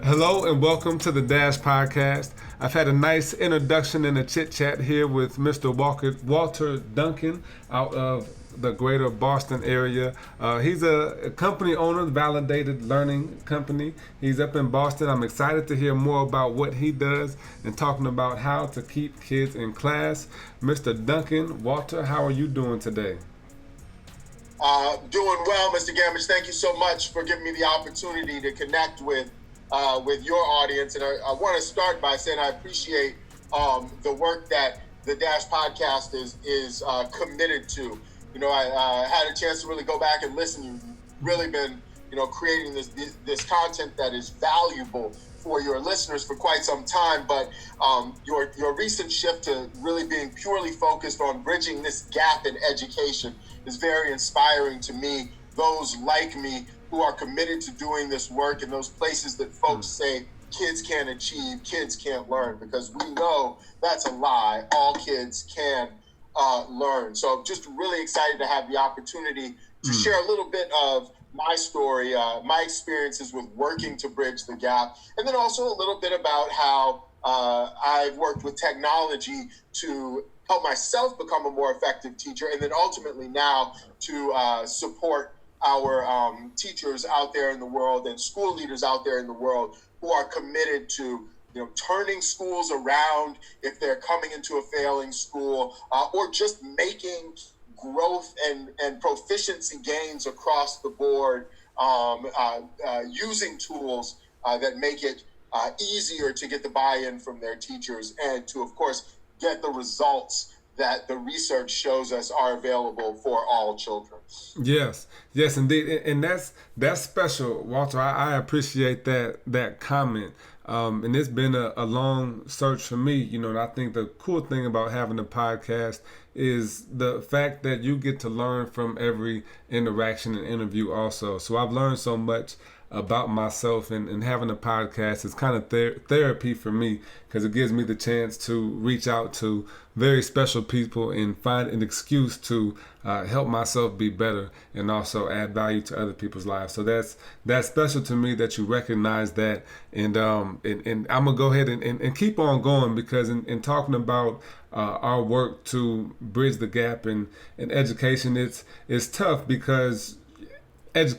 Hello and welcome to the Dash Podcast. I've had a nice introduction and a chit chat here with Mr. Walter Duncan out of the greater Boston area. He's a company owner, Validated Learning Company. He's up in Boston. I'm excited to hear more about what he does and talking about how to keep kids in class. Mr. Duncan, Walter, how are you doing today? Doing well, Mr. Gamage. Thank you so much for giving me the opportunity to connect with your audience. And I want to start by saying I appreciate the work that the Dash Podcast is committed to. You know, I had a chance to really go back and listen. You've really been, creating this content that is valuable for your listeners for quite some time. But your recent shift to really being purely focused on bridging this gap in education is very inspiring to me. Those like me who are committed to doing this work in those places that folks say kids can't achieve, kids can't learn, because we know that's a lie. All kids can learn. So just really excited to have the opportunity to share a little bit of my story, my experiences with working to bridge the gap, and then also a little bit about how I've worked with technology to help myself become a more effective teacher, and then ultimately now to support our teachers out there in the world and school leaders out there in the world who are committed to turning schools around if they're coming into a failing school, or just making growth and proficiency gains across the board, using tools that make it easier to get the buy-in from their teachers and to, of course, get the results that the research shows us are available for all children. Yes, indeed, and that's special, Walter. I appreciate that comment, and it's been a long search for me. And I think the cool thing about having a podcast is the fact that you get to learn from every interaction and interview also. So I've learned so much about myself, and having a podcast is kind of therapy for me, because it gives me the chance to reach out to very special people and find an excuse to help myself be better and also add value to other people's lives. So that's special to me that you recognize that, and I'm gonna go ahead and keep on going, because in talking about our work to bridge the gap in education, it's tough because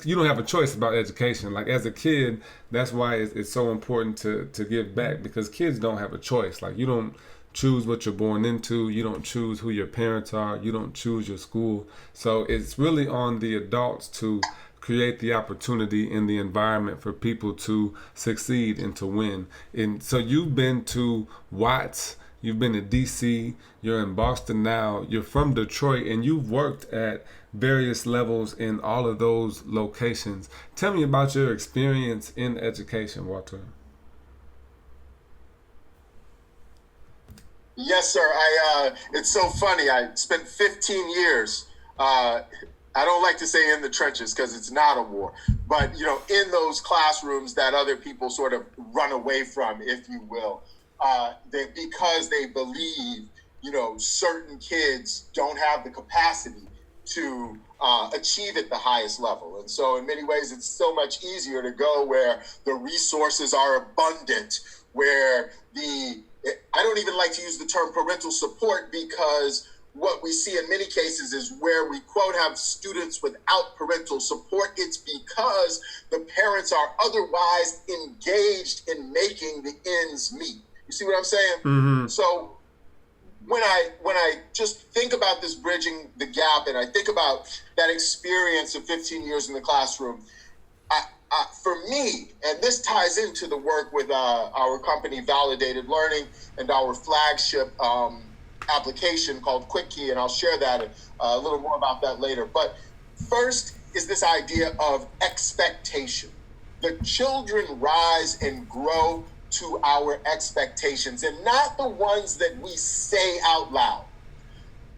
you don't have a choice about education. Like, as a kid, that's why it's so important to give back, because kids don't have a choice. Like, you don't choose what you're born into. You don't choose who your parents are. You don't choose your school. So it's really on the adults to create the opportunity in the environment for people to succeed and to win. And so you've been to Watts, you've been to DC, you're in Boston now, you're from Detroit, and you've worked at various levels in all of those locations. Tell me about your experience in education, Walter. Yes, sir. It's so funny. I spent 15 years. I don't like to say in the trenches, because it's not a war, but in those classrooms that other people sort of run away from, if you will, because they believe certain kids don't have the capacity to achieve at the highest level. And so in many ways, it's so much easier to go where the resources are abundant, where I don't even like to use the term parental support, because what we see in many cases is where we, quote, have students without parental support. It's because the parents are otherwise engaged in making the ends meet. You see what I'm saying? Mm-hmm. So when I just think about this bridging the gap, and I think about that experience of 15 years in the classroom, for me, and this ties into the work with our company Validated Learning and our flagship application called Quick Key, and I'll share that a little more about that later. But first is this idea of expectation. The children rise and grow to our expectations, and not the ones that we say out loud.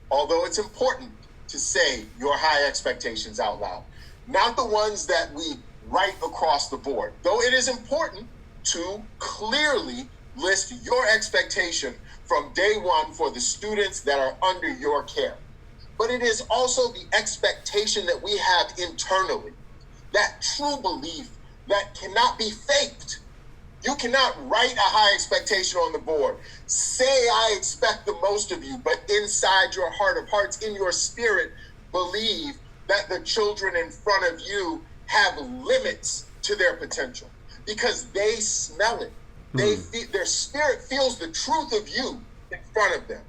Although it's important to say your high expectations out loud, not the ones that we write across the board. Though it is important to clearly list your expectation from day one for the students that are under your care. But it is also the expectation that we have internally, that true belief that cannot be faked, You cannot write a high expectation on the board. Say, I expect the most of you, but inside your heart of hearts, in your spirit, believe that the children in front of you have limits to their potential because they smell it. Their spirit feels the truth of you in front of them.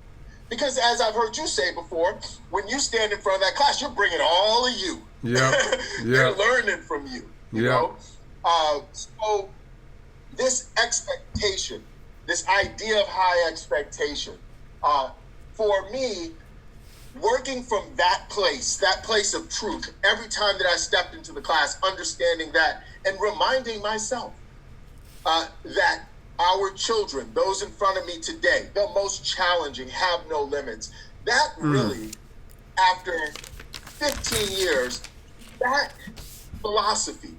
Because as I've heard you say before, when you stand in front of that class, you're bringing all of you. Yep. They're learning from you, you know? So this expectation, this idea of high expectation, for me, working from that place of truth, every time that I stepped into the class, understanding that and reminding myself that our children, those in front of me today, the most challenging, have no limits. That really, after 15 years, that philosophy,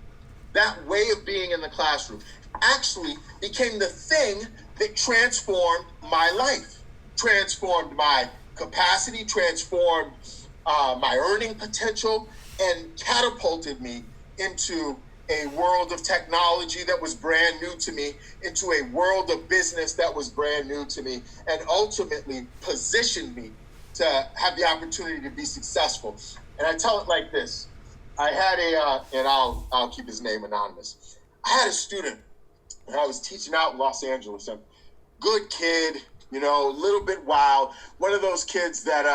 that way of being in the classroom actually became the thing that transformed my life, transformed my capacity, transformed my earning potential, and catapulted me into a world of technology that was brand new to me, into a world of business that was brand new to me, and ultimately positioned me to have the opportunity to be successful. And I tell it like this. I had and I'll keep his name anonymous. I had a student, and I was teaching out in Los Angeles, a good kid, you know, a little bit wild. One of those kids that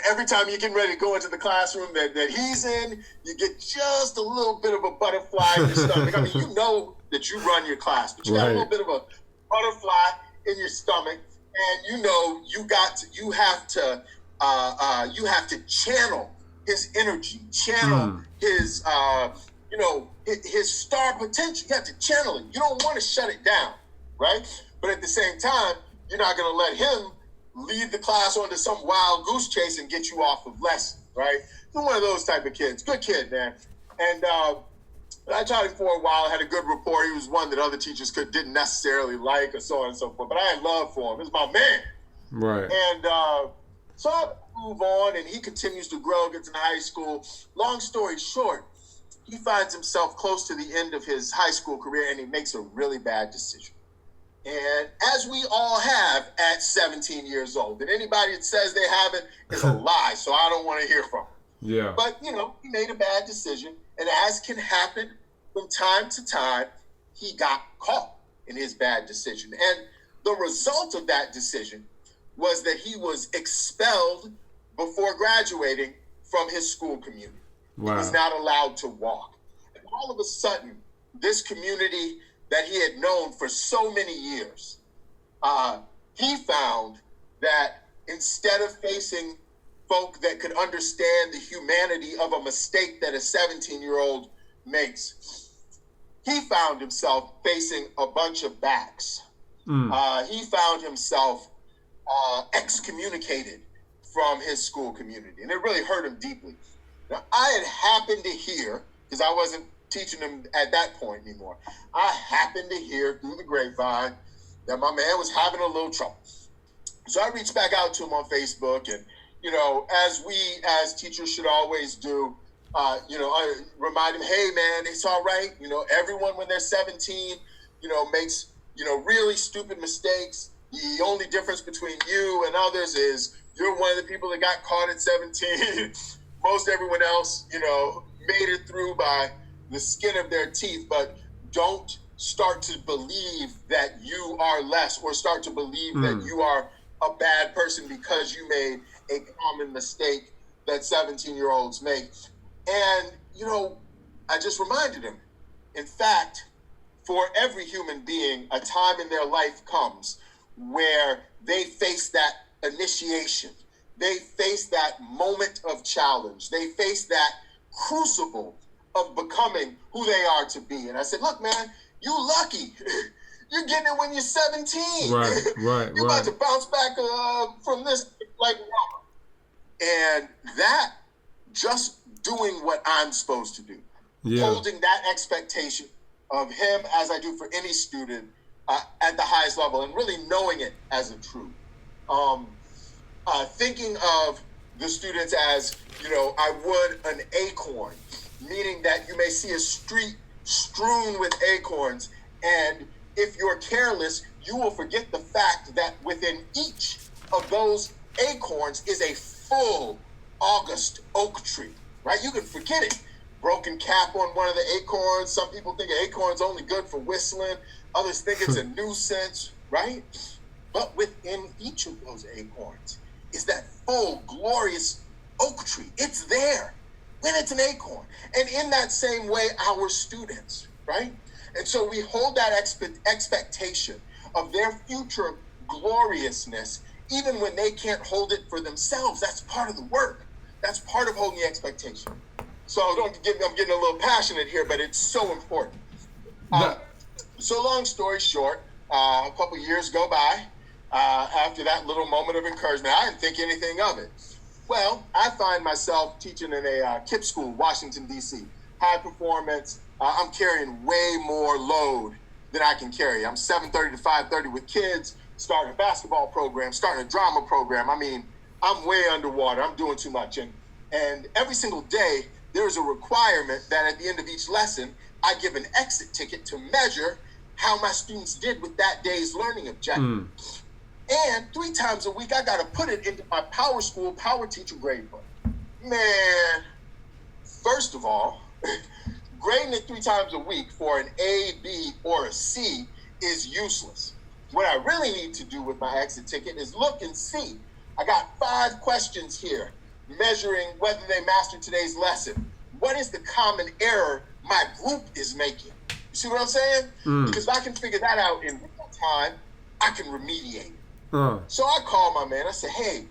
every time you're getting ready to go into the classroom that he's in, you get just a little bit of a butterfly in your stomach. I mean, you know that you run your class, but you got a little bit of a butterfly in your stomach, and you know you have to channel his energy, channel his his star potential. You have to channel it. You don't want to shut it down, right? But at the same time, you're not going to let him lead the class onto some wild goose chase and get you off of lessons, right? He's one of those type of kids. Good kid, man. And I taught him for a while, had a good rapport. He was one that other teachers didn't necessarily like, or so on and so forth. But I had love for him. He was my man. Right. And so I move on, and he continues to grow, gets into high school. Long story short, he finds himself close to the end of his high school career, and he makes a really bad decision. And as we all have at 17 years old, and anybody that says they haven't is a lie, so I don't want to hear from him. Yeah. But, you know, he made a bad decision, and as can happen from time to time, he got caught in his bad decision. And the result of that decision was that he was expelled before graduating from his school community. Wow. He was not allowed to walk. And all of a sudden, this community that he had known for so many years, he found that instead of facing folk that could understand the humanity of a mistake that a 17-year-old makes, he found himself facing a bunch of backs. He found himself excommunicated from his school community, and it really hurt him deeply. Now, I had happened to hear, because I wasn't teaching him at that point anymore, I happened to hear through the grapevine that my man was having a little trouble. So I reached back out to him on Facebook, and, you know, as we as teachers should always do, I remind him, hey, man, it's all right. You know, everyone when they're 17, you know, makes, you know, really stupid mistakes. The only difference between you and others is you're one of the people that got caught at 17. Most everyone else, you know, made it through by the skin of their teeth, but don't start to believe that you are less, or start to believe that you are a bad person because you made a common mistake that 17-year-olds make. And, you know, I just reminded him, in fact, for every human being, a time in their life comes where they face that initiation. They face that moment of challenge. They face that crucible of becoming who they are to be. And I said, look, man, you lucky. You're getting it when you're 17. Right. You're about to bounce back from this like rubber. And that, just doing what I'm supposed to do, holding that expectation of him as I do for any student at the highest level, and really knowing it as a truth. Thinking of the students as, you know, I would an acorn, meaning that you may see a street strewn with acorns, and if you're careless, you will forget the fact that within each of those acorns is a full August oak tree, right? You can forget it. Broken cap on one of the acorns. Some people think an acorn's only good for whistling. Others think it's a nuisance, right? But within each of those acorns is that full, glorious oak tree. It's there when it's an acorn. And in that same way, our students, right? And so we hold that expectation of their future gloriousness, even when they can't hold it for themselves. That's part of the work. That's part of holding the expectation. So I'm getting a little passionate here, but it's so important. So long story short, a couple years go by after that little moment of encouragement. I didn't think anything of it. Well, I find myself teaching in a KIPP school, Washington, D.C. High performance. I'm carrying way more load than I can carry. I'm 7:30 to 5:30 with kids, starting a basketball program, starting a drama program. I mean, I'm way underwater. I'm doing too much. And every single day, there's a requirement that at the end of each lesson, I give an exit ticket to measure how my students did with that day's learning objective. And 3 times a week, I got to put it into my power school, power teacher grade book. Man, first of all, grading it 3 times a week for an A, B, or a C is useless. What I really need to do with my exit ticket is look and see. I got 5 questions here measuring whether they mastered today's lesson. What is the common error my group is making? You see what I'm saying? Because if I can figure that out in real time, I can remediate it. So I called my man. I said, hey,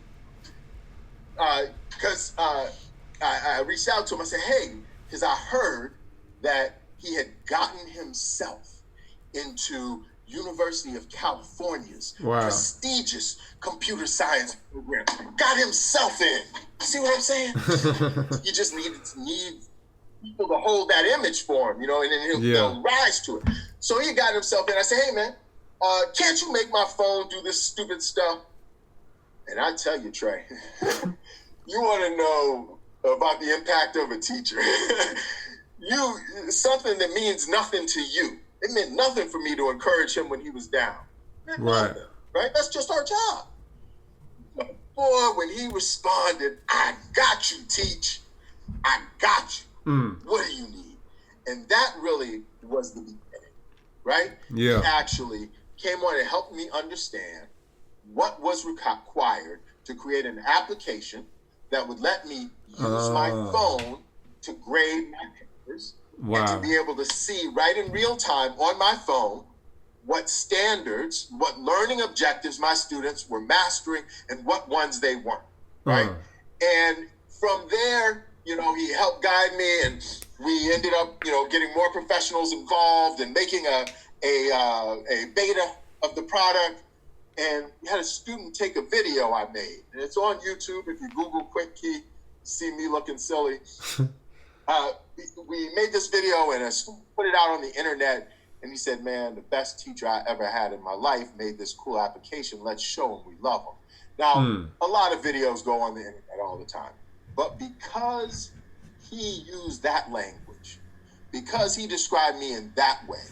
because I reached out to him. I said, hey, because I heard that he had gotten himself into University of California's prestigious computer science program. Got himself in. See what I'm saying? You just need people to hold that image for him, you know, and then he'll rise to it. So he got himself in. I said, hey, man, can't you make my phone do this stupid stuff? And I tell you, Trey, you want to know about the impact of a teacher. Something that means nothing to you. It meant nothing for me to encourage him when he was down. Nothing, right? That's just our job. But boy, when he responded, I got you, teach. I got you. What do you need? And that really was the beginning, right? Yeah. He actually came on and helped me understand what was required to create an application that would let me use my phone to grade my papers. And to be able to see right in real time on my phone what standards, what learning objectives my students were mastering and what ones they weren't, right? And from there, you know, he helped guide me, and we ended up, you know, getting more professionals involved and making a beta of the product. And we had a student take a video I made, and it's on YouTube. If you Google Quick Key, see me looking silly. We made this video and I put it out on the internet, and he said, man, the best teacher I ever had in my life made this cool application. Let's show him we love him. Now, a lot of videos go on the internet all the time, but because he used that language, because he described me in that way,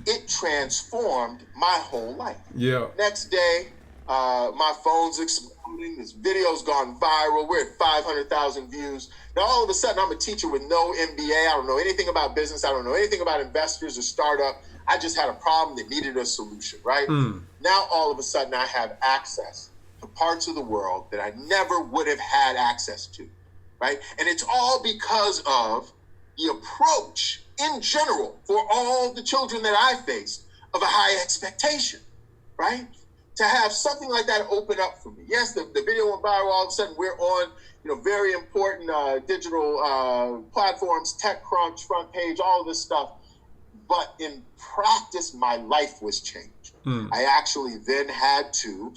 it transformed my whole life. Yeah. Next day, my phone's exploding. This video's gone viral. We're at 500,000 views. Now, all of a sudden, I'm a teacher with no MBA. I don't know anything about business. I don't know anything about investors or startup. I just had a problem that needed a solution, right? Now, all of a sudden, I have access to parts of the world that I never would have had access to, right? And it's all because of the approach in general for all the children that I faced of a high expectation, right? To have something like that open up for me. Yes, the video went viral. All of a sudden, we're on, you know, very important digital platforms, TechCrunch, Front Page, all of this stuff. But in practice, my life was changed. I actually then had to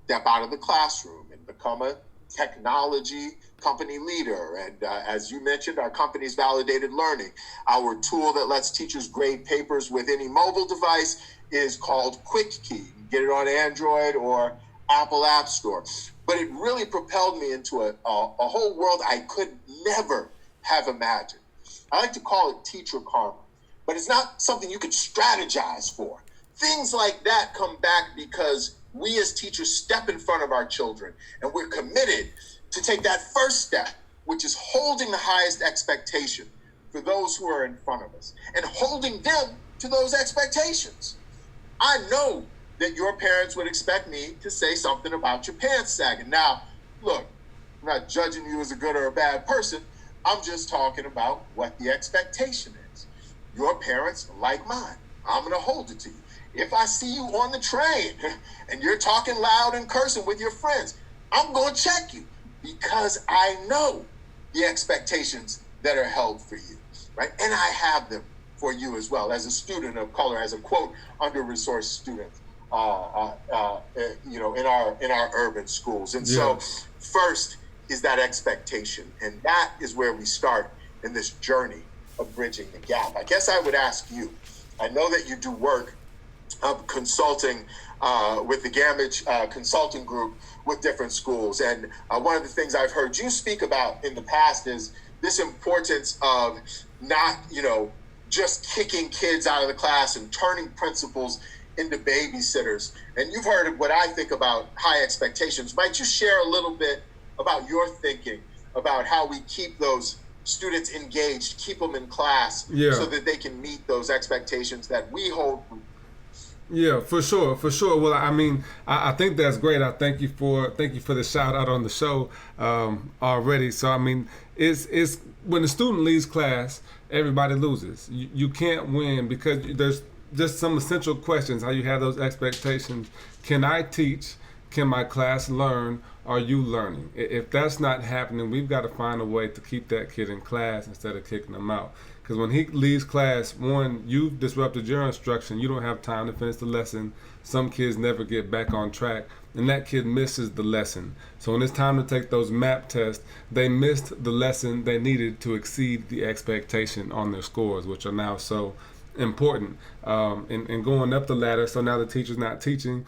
step out of the classroom and become a technology company leader. And as you mentioned, our company's Validated Learning. Our tool that lets teachers grade papers with any mobile device is called Quick Key. You can get it on Android or Apple App Store. But it really propelled me into a whole world I could never have imagined. I like to call it teacher karma, but it's not something you could strategize for. Things like that come back because we as teachers step in front of our children, and we're committed to take that first step, which is holding the highest expectation for those who are in front of us and holding them to those expectations. I know that your parents would expect me to say something about your pants sagging. Now, look, I'm not judging you as a good or a bad person. I'm just talking about what the expectation is. Your parents, like mine, I'm going to hold it to you. If I see you on the train and you're talking loud and cursing with your friends, I'm going to check you because I know the expectations that are held for you, right? And I have them for you as well as a student of color, as a quote under-resourced student, in our urban schools. And so first is that expectation, and that is where we start in this journey of bridging the gap. I guess I would ask you, I know that you do work of consulting with the Gamage Consulting Group with different schools. And one of the things I've heard you speak about in the past is this importance of not, just kicking kids out of the class and turning principals into babysitters. And you've heard of what I think about high expectations. Might you share a little bit about your thinking about how we keep those students engaged, keep them in class so that they can meet those expectations that we hold? Yeah, for sure. Well, I mean, I think that's great. I thank you for the shout out on the show already. So I mean, it's when the student leaves class, everybody loses. You can't win because there's just some essential questions. How you have those expectations? Can I teach? Can my class learn? Are you learning? If that's not happening, we've got to find a way to keep that kid in class instead of kicking them out. Because when he leaves class, one, you've disrupted your instruction. You don't have time to finish the lesson. Some kids never get back on track, and that kid misses the lesson. So when it's time to take those MAP tests, they missed the lesson they needed to exceed the expectation on their scores, which are now so important. And going up the ladder, so now the teacher's not teaching,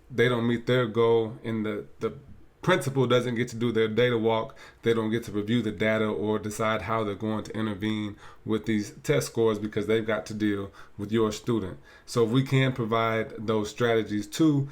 they don't meet their goal, and the principal doesn't get to do their data walk. They don't get to review the data or decide how they're going to intervene with these test scores because they've got to deal with your student. So if we can provide those strategies to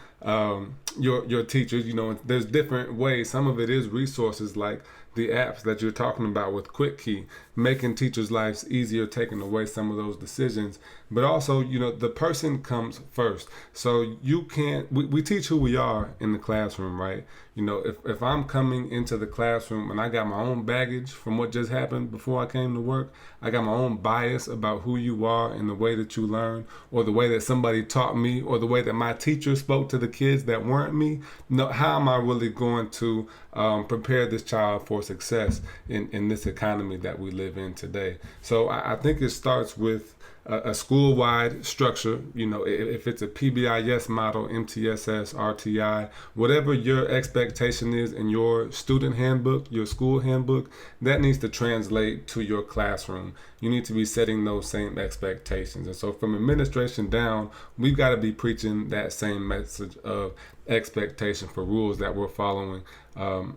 your teachers, there's different ways. Some of it is resources like the apps that you're talking about with Quick Key, making teachers' lives easier, taking away some of those decisions. But also, the person comes first. So you can't, we teach who we are in the classroom, right? If I'm coming into the classroom and I got my own baggage from what just happened before I came to work, I got my own bias about who you are and the way that you learn, or the way that somebody taught me, or the way that my teacher spoke to the kids that weren't me, how am I really going to prepare this child for success in this economy that we live in today? So I think it starts with a school-wide structure. If it's a PBIS model, MTSS, RTI, whatever your expectation is in your student handbook, your school handbook, that needs to translate to your classroom. You need to be setting those same expectations. And so from administration down, we've got to be preaching that same message of expectation for rules that we're following.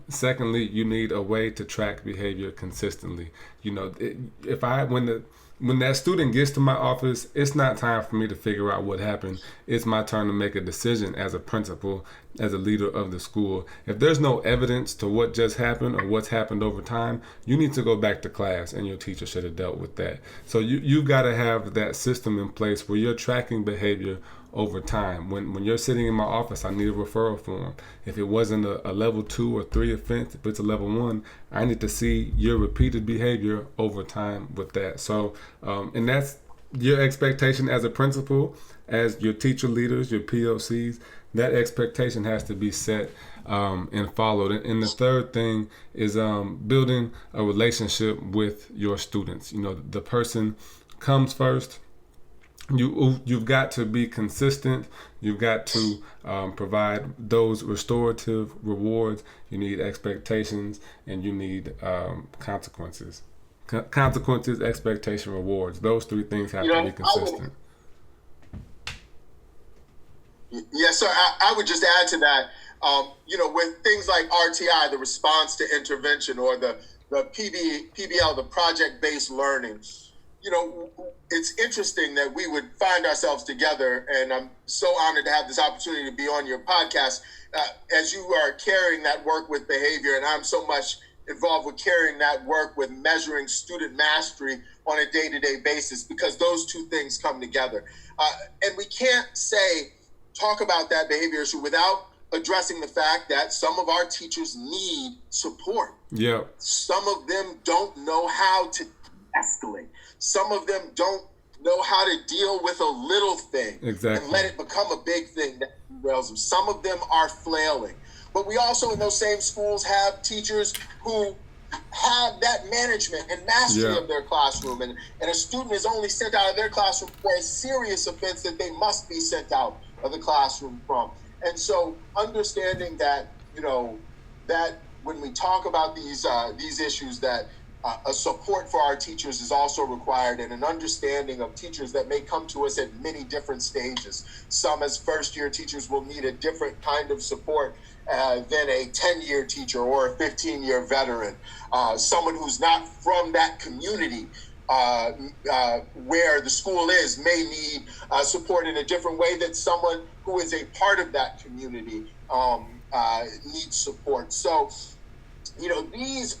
Secondly, you need a way to track behavior consistently. When that student gets to my office, it's not time for me to figure out what happened. It's my turn to make a decision as a principal, as a leader of the school. If there's no evidence to what just happened or what's happened over time, you need to go back to class, and your teacher should have dealt with that. So you've got to have that system in place where you're tracking behavior over time. When you're sitting in my office, I need a referral form. If it wasn't a level 2 or 3 offense, if it's a level 1, I need to see your repeated behavior over time with that. So, and that's your expectation as a principal, as your teacher leaders, your POCs. That expectation has to be set and followed. And the third thing is building a relationship with your students. The person comes first. You've got to be consistent. You've got to provide those restorative rewards. You need expectations, and you need consequences. Consequences, expectation, rewards. Those three things have to be consistent. Yes, sir. I would just add to that. With things like RTI, the response to intervention, or the PBL, the project-based learning, it's interesting that we would find ourselves together, and I'm so honored to have this opportunity to be on your podcast as you are carrying that work with behavior, and I'm so much involved with carrying that work with measuring student mastery on a day-to-day basis, because those two things come together. And we can't talk about that behavior issue without addressing the fact that some of our teachers need support. Yeah. Some of them don't know how to escalate. Some of them don't know how to deal with a little thing and let it become a big thing that derails them. Some of them are flailing. But we also, in those same schools, have teachers who have that management and mastery of their classroom. And a student is only sent out of their classroom for a serious offense that they must be sent out of the classroom from. And so understanding that, that when we talk about these issues, that a support for our teachers is also required, and an understanding of teachers that may come to us at many different stages. Some, as first-year teachers, will need a different kind of support than a 10-year teacher or a 15-year veteran. Someone who's not from that community where the school is may need support in a different way that someone who is a part of that community needs support. So, these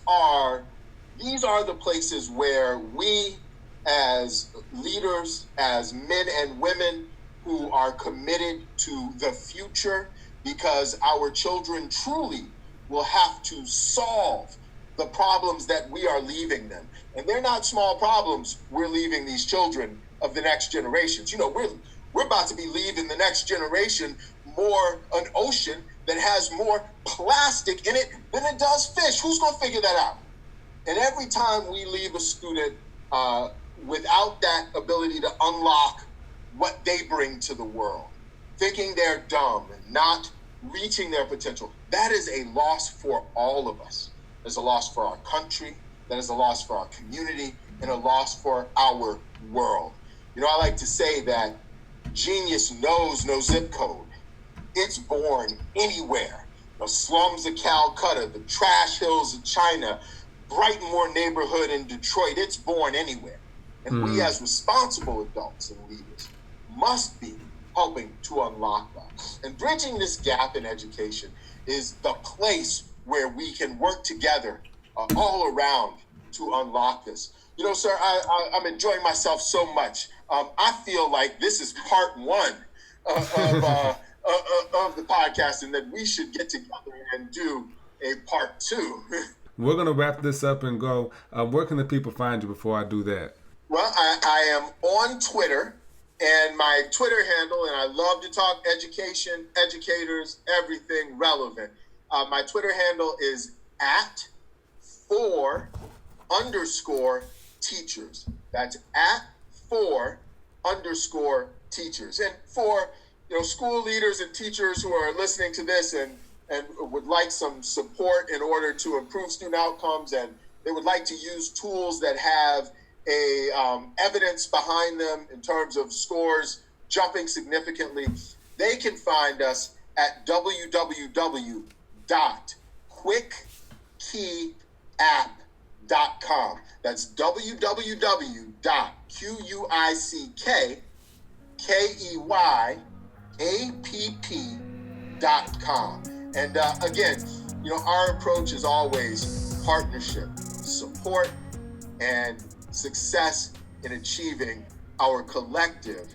are the places where we, as leaders, as men and women who are committed to the future, because our children truly will have to solve the problems that we are leaving them. And they're not small problems we're leaving these children of the next generations. We're about to be leaving the next generation an ocean that has more plastic in it than it does fish. Who's going to figure that out? And every time we leave a student without that ability to unlock what they bring to the world, thinking they're dumb and not reaching their potential, that is a loss for all of us. It's a loss for our country, that is a loss for our community, and a loss for our world. I like to say that genius knows no zip code. It's born anywhere. The slums of Calcutta, the trash hills of China, Brightonmore neighborhood in Detroit, it's born anywhere. And we as responsible adults and leaders must be helping to unlock that. And bridging this gap in education is the place where we can work together all around to unlock this. Sir, I'm enjoying myself so much. I feel like this is part one of the podcast, and that we should get together and do a part two. We're going to wrap this up and go. Where can the people find you before I do that? Well, I am on Twitter, and my Twitter handle, and I love to talk education, educators, everything relevant. My Twitter handle is @4_teachers. That's @4_teachers. And for school leaders and teachers who are listening to this and would like some support in order to improve student outcomes, and they would like to use tools that have a evidence behind them in terms of scores jumping significantly, they can find us at www.quickeyapp.com. That's www.quickeyapp.com. And again, our approach is always partnership, support, and success in achieving our collective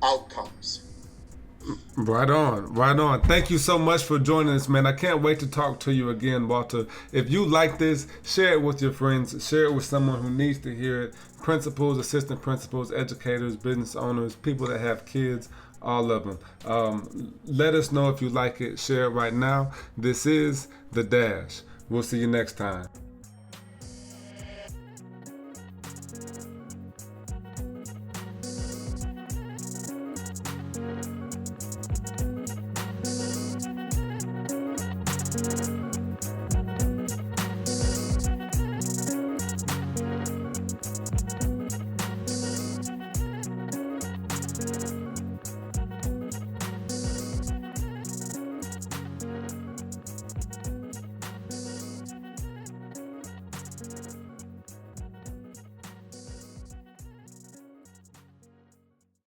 outcomes. Right on. Thank you so much for joining us, man. I can't wait to talk to you again, Walter. If you like this, share it with your friends. Share it with someone who needs to hear it. Principals, assistant principals, educators, business owners, people that have kids, all of them. Let us know if you like it. Share it right now. This is The Dash. We'll see you next time.